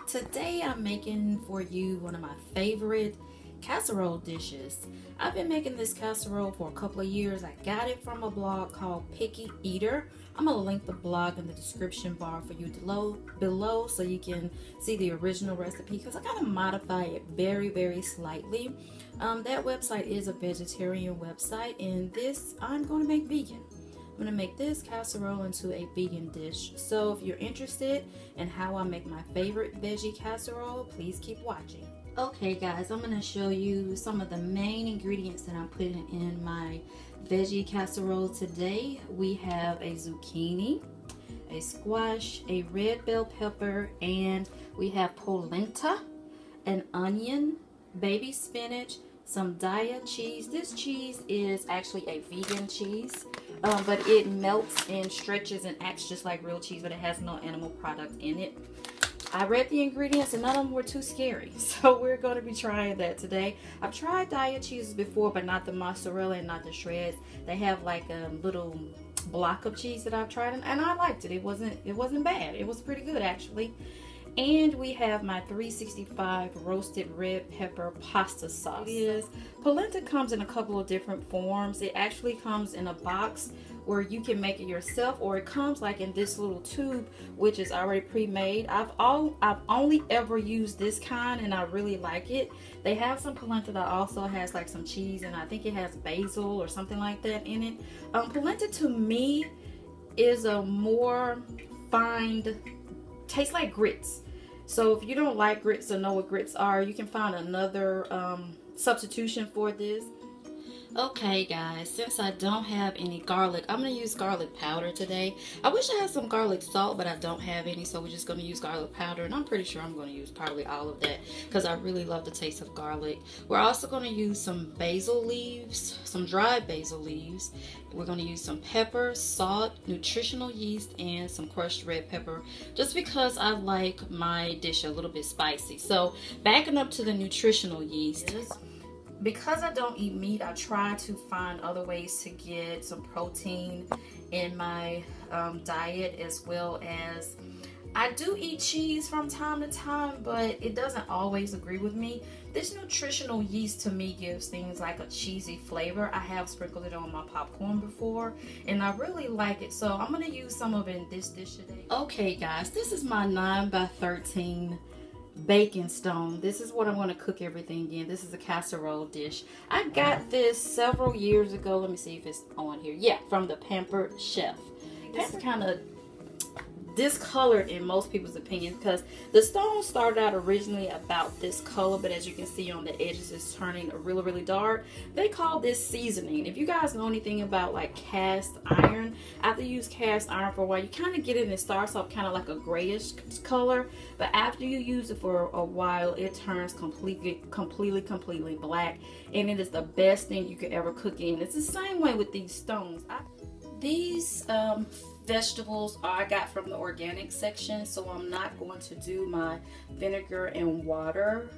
Today I'm making for you one of my favorite casserole dishes. I've been making this casserole for a couple of years. I got it from a blog called Picky Eater. I'm going to link the blog in the description bar for you below so you can see the original recipe, because I kind of modify it very slightly. That website is a vegetarian website, and this I'm going to make vegan. I'm going to make this casserole into a vegan dish. So if you're interested in how I make my favorite veggie casserole, please keep watching. Okay guys, I'm going to show you some of the main ingredients that I'm putting in my veggie casserole today. We have a zucchini, a squash, a red bell pepper, and we have polenta, an onion, baby spinach, some Daiya cheese. This cheese is actually a vegan cheese, but it melts and stretches and acts just like real cheese, but it has no animal product in it. I read the ingredients and none of them were too scary, so we're going to be trying that today. I've tried Daiya cheeses before, but not the mozzarella and not the shreds. They have like a little block of cheese that I've tried, and I liked it. It wasn't bad. It was pretty good actually. And we have my 365 roasted red pepper pasta sauce. Polenta comes in a couple of different forms. It actually comes in a box where you can make it yourself, or it comes like in this little tube which is already pre-made. I've only ever used this kind and I really like it. They have some polenta that also has like some cheese, and I think it has basil or something like that in it. Polenta to me is a more fine, tastes like grits. So if you don't like grits or know what grits are, you can find another substitution for this. Okay guys, since I don't have any garlic, I'm going to use garlic powder today. I wish I had some garlic salt, but I don't have any, so we're just going to use garlic powder. And I'm pretty sure I'm going to use probably all of that because I really love the taste of garlic. We're also going to use some basil leaves, some dried basil leaves. We're going to use some pepper, salt, nutritional yeast, and some crushed red pepper, just because I like my dish a little bit spicy. So backing up to the nutritional yeast. Because I don't eat meat, I try to find other ways to get some protein in my diet, as well as I do eat cheese from time to time, but it doesn't always agree with me. This nutritional yeast to me gives things like a cheesy flavor. I have sprinkled it on my popcorn before and I really like it, so I'm going to use some of it in this dish today. Okay guys, this is my 9x13 baking stone. This is what I'm going to cook everything in. This is a casserole dish. I got this several years ago. Let me see if it's on here. Yeah, from the Pampered Chef. This is kind of discolored in most people's opinion because the stone started out originally about this color, but as you can see on the edges it's turning really dark. They call this seasoning. If you guys know anything about like cast iron, after you use cast iron for a while, you kind of get it and it starts off kind of like a grayish color, but after you use it for a while it turns completely black, and it is the best thing you could ever cook in. It's the same way with these stones. These vegetables I got from the organic section, so I'm not going to do my vinegar and water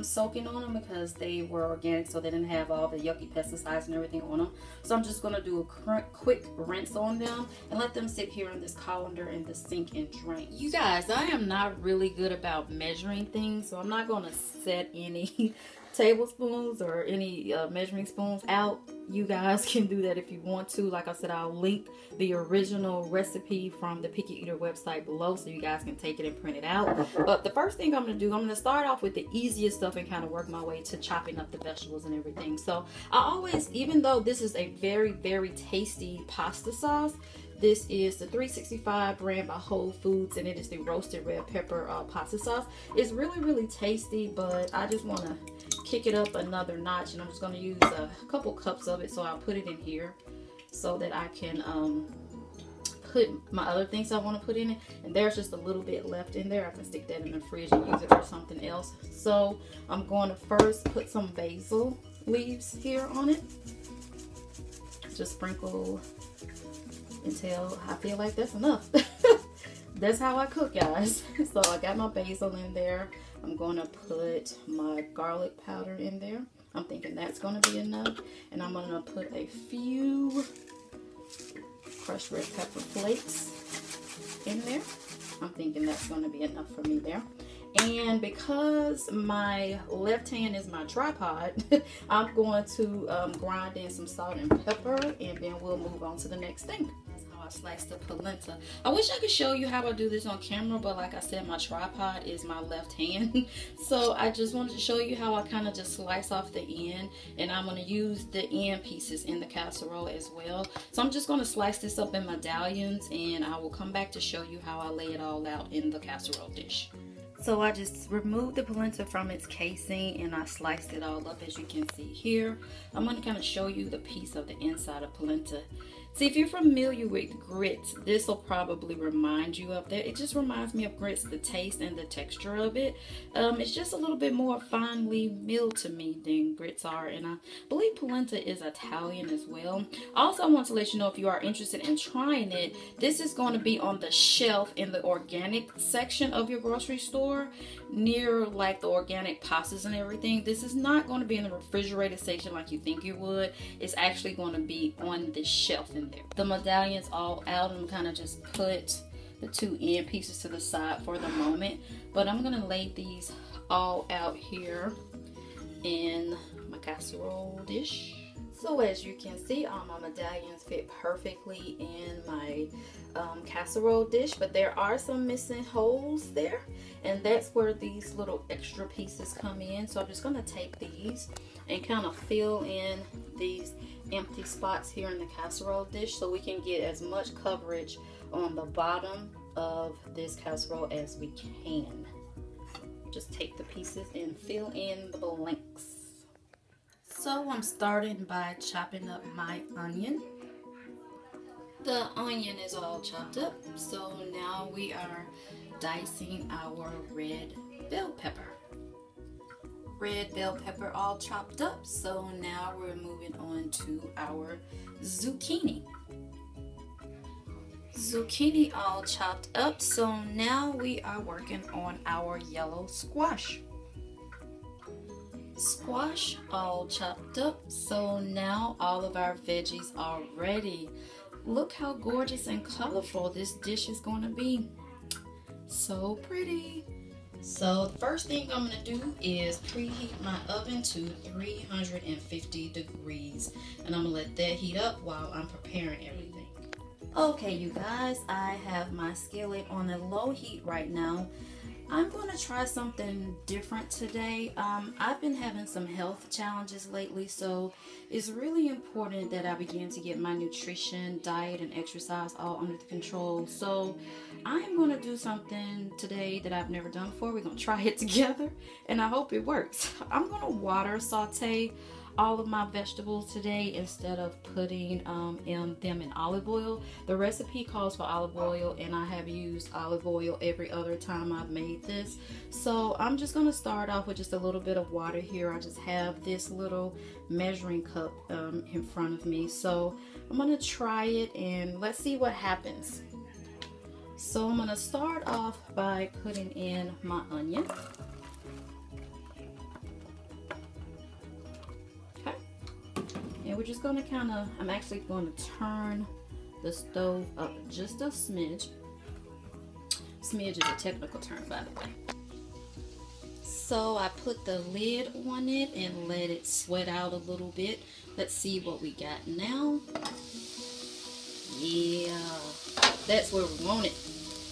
soaking on them because they were organic, so they didn't have all the yucky pesticides and everything on them. So I'm just going to do a quick rinse on them and let them sit here in this colander in the sink and drain. You guys, I am not really good about measuring things, so I'm not going to set any tablespoons or any measuring spoons out. You guys can do that if you want to. Like I said, I'll link the original recipe from the Picky Eater website below so you guys can take it and print it out. But the first thing I'm going to do, I'm going to start off with the easiest stuff and kind of work my way to chopping up the vegetables and everything. So I always, even though this is a very tasty pasta sauce, this is the 365 brand by Whole Foods, and it is the roasted red pepper pasta sauce. It's really tasty, but I just want to kick it up another notch, and I'm just going to use a couple cups of it. So I'll put it in here so that I can put my other things I want to put in it. And there's just a little bit left in there. I can stick that in the fridge and use it for something else. So I'm going to first put some basil leaves here on it. Just sprinkle until I feel like that's enough. That's how I cook, guys. So I got my basil in there. I'm going to put my garlic powder in there. I'm thinking that's going to be enough. And I'm going to put a few crushed red pepper flakes in there. I'm thinking that's going to be enough for me there. And because my left hand is my tripod, I'm going to grind in some salt and pepper, and then we'll move on to the next thing. That's how I slice the polenta. I wish I could show you how I do this on camera, but like I said, my tripod is my left hand. So I just wanted to show you how I kind of just slice off the end, and I'm going to use the end pieces in the casserole as well. So I'm just going to slice this up in medallions, and I will come back to show you how I lay it all out in the casserole dish. So I just removed the polenta from its casing and I sliced it all up, as you can see here. I'm going to kind of show you the piece of the inside of polenta. See, if you're familiar with grits, this will probably remind you of that. It just reminds me of grits, the taste and the texture of it. It's just a little bit more finely milled to me than grits are, and I believe polenta is Italian as well. Also, I want to let you know, if you are interested in trying it, this is going to be on the shelf in the organic section of your grocery store, near like the organic pastas and everything. This is not going to be in the refrigerated section like you think it would. It's actually going to be on the shelf in there. The medallions all out, and I'm kind of just put the two end pieces to the side for the moment, but I'm going to lay these all out here in my casserole dish. So as you can see, all my medallions fit perfectly in my casserole dish, but there are some missing holes there, and that's where these little extra pieces come in. So I'm just going to take these and kind of fill in these empty spots here in the casserole dish, so we can get as much coverage on the bottom of this casserole as we can. Just take the pieces and fill in the blanks. So I'm starting by chopping up my onion. The onion is all chopped up, so now we are dicing our red bell pepper. Red bell pepper all chopped up, so now we're moving on to our zucchini. Zucchini all chopped up, so now we are working on our yellow squash. Squash all chopped up, so now all of our veggies are ready. Look how gorgeous and colorful this dish is going to be. So pretty. So the first thing I'm going to do is preheat my oven to 350 degrees, and I'm going to let that heat up while I'm preparing everything. Okay, you guys, I have my skillet on a low heat right now. I'm going to try something different today. I've been having some health challenges lately, so it's really important that I begin to get my nutrition, diet, and exercise all under control. So I'm going to do something today that I've never done before. We're going to try it together, and I hope it works. I'm going to water saute all of my vegetables today instead of putting them in olive oil. The recipe calls for olive oil, and I have used olive oil every other time I've made this. So I'm just going to start off with just a little bit of water here. I just have this little measuring cup in front of me. So I'm going to try it and let's see what happens. So I'm going to start off by putting in my onion. And we're just going to kind of, I'm actually going to turn the stove up just a smidge. Smidge is a technical term, by the way. So I put the lid on it and let it sweat out a little bit. Let's see what we got now. Yeah, that's where we want it.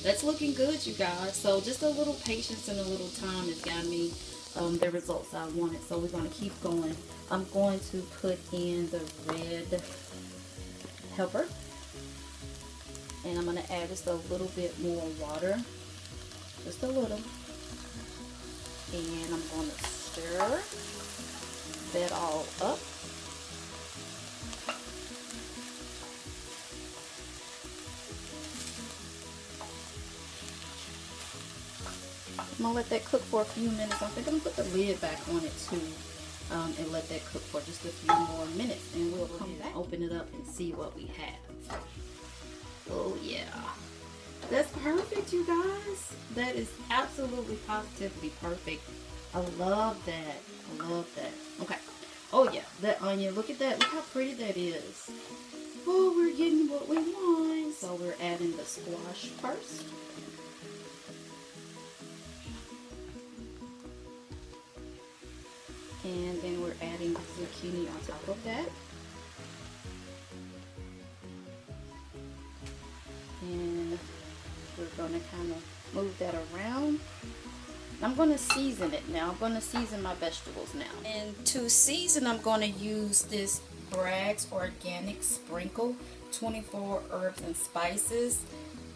That's looking good, you guys. So just a little patience and a little time has got me the results I wanted. So we're going to keep going. I'm going to put in the red pepper, and I'm going to add just a little bit more water, just a little, and I'm going to stir that all up. I'm going to let that cook for a few minutes. I think I'm going to put the lid back on it too. And let that cook for just a few more minutes, and we'll come back, open it up, and see what we have. Oh yeah, that's perfect, you guys. That is absolutely positively perfect. I love that. I love that. Okay. Oh yeah, that onion. Look at that. Look how pretty that is. Oh, we're getting what we want. So we're adding the squash first. And then we're adding the zucchini on top of that. And we're going to kind of move that around. I'm going to season it now. I'm going to season my vegetables now. And to season, I'm going to use this Bragg's Organic Sprinkle 24 herbs and spices.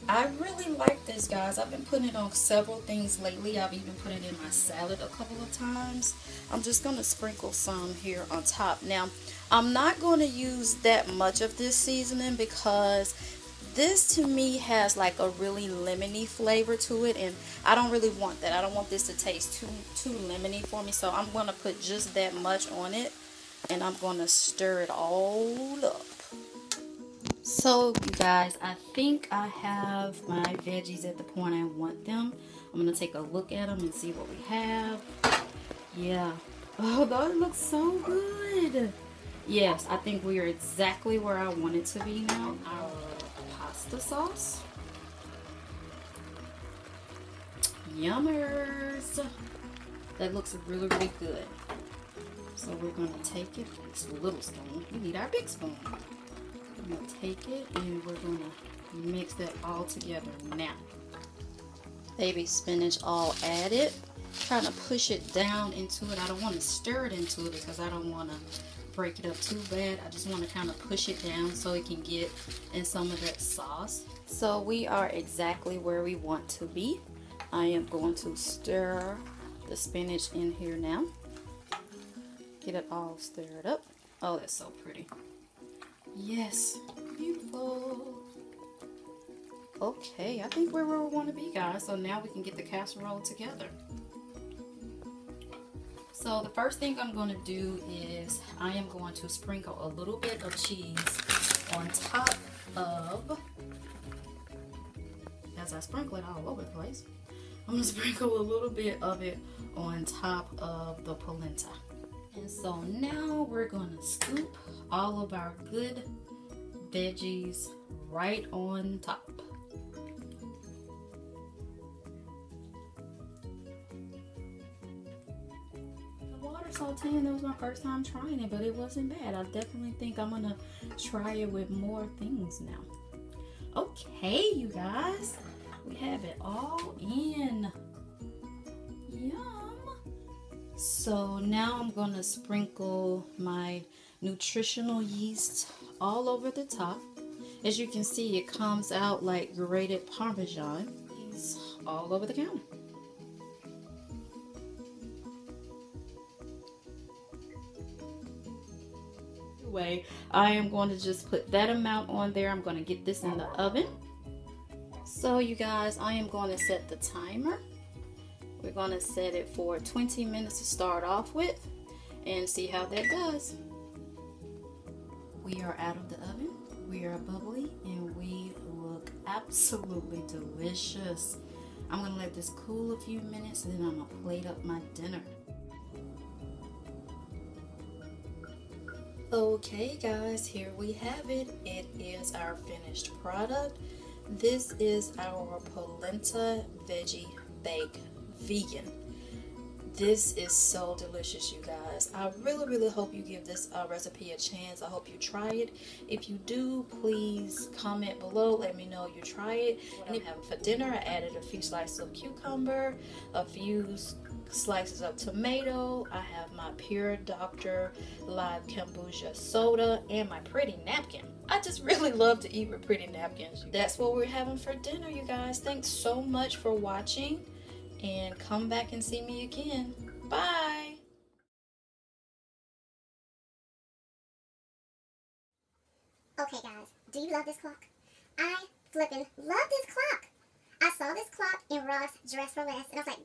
I really like this, guys. I've been putting it on several things lately. I've even put it in my salad a couple of times. I'm just going to sprinkle some here on top. Now, I'm not going to use that much of this seasoning because this to me has like a really lemony flavor to it, and I don't really want that. I don't want this to taste too lemony for me, so I'm going to put just that much on it, and I'm going to stir it all up. So you guys, I think I have my veggies at the point I want them. I'm going to take a look at them and see what we have. Yeah. Oh, that looks so good. Yes, I think we are exactly where I want it to be now. Our pasta sauce. Yummers. That looks really, really good. So we're going to take it. It's a little spoon. We need our big spoon. I'm going to take it and we're going to mix that all together now. Baby spinach all added. Trying to push it down into it. I don't want to stir it into it because I don't want to break it up too bad. I just want to kind of push it down so it can get in some of that sauce. So we are exactly where we want to be. I am going to stir the spinach in here now. Get it all stirred up. Oh, that's so pretty. Yes, beautiful. Okay, I think we're where we want to be, guys. So now we can get the casserole together. So the first thing I'm going to do is I am going to sprinkle a little bit of cheese on top of, as I sprinkle it all over the place, I'm going to sprinkle a little bit of it on top of the polenta. And so now we're going to scoop all of our good veggies right on top. The water sauteing, that was my first time trying it, but it wasn't bad. I definitely think I'm going to try it with more things now. Okay, you guys, we have it all in. Yum. So now I'm going to sprinkle my nutritional yeast all over the top. As you can see, it comes out like grated Parmesan. It's all over the counter. Anyway, I am going to just put that amount on there. I'm going to get this in the oven. So you guys, I am going to set the timer. We're going to set it for 20 minutes to start off with and see how that does. We are out of the oven. We are bubbly and we look absolutely delicious. I'm going to let this cool a few minutes and then I'm going to plate up my dinner. Okay guys, here we have it. It is our finished product. This is our polenta veggie bake vegan. This is so delicious, you guys. I really hope you give this recipe a chance. I hope you try it. If you do, please comment below. Let me know you try it. And if you have it for dinner, I added a few slices of cucumber, a few slices of tomato. I have my Pure Dr. Live Kombucha soda and my pretty napkin. I just really love to eat with pretty napkins. That's what we're having for dinner, you guys. Thanks so much for watching. And come back and see me again. Bye. Okay guys, do you love this clock? I flippin' love this clock. I saw this clock in Ross Dress for Less and I was like,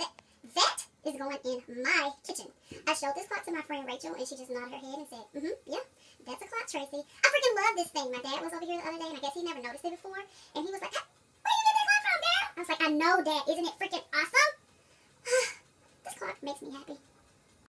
that is going in my kitchen. I showed this clock to my friend Rachel and she just nodded her head and said, yeah, that's a clock, Tracy. I freaking love this thing. My dad was over here the other day and I guess he never noticed it before. And he was like, where you get this clock from, Dad? I was like, I know, Dad. Isn't it freaking awesome? This clock makes me happy.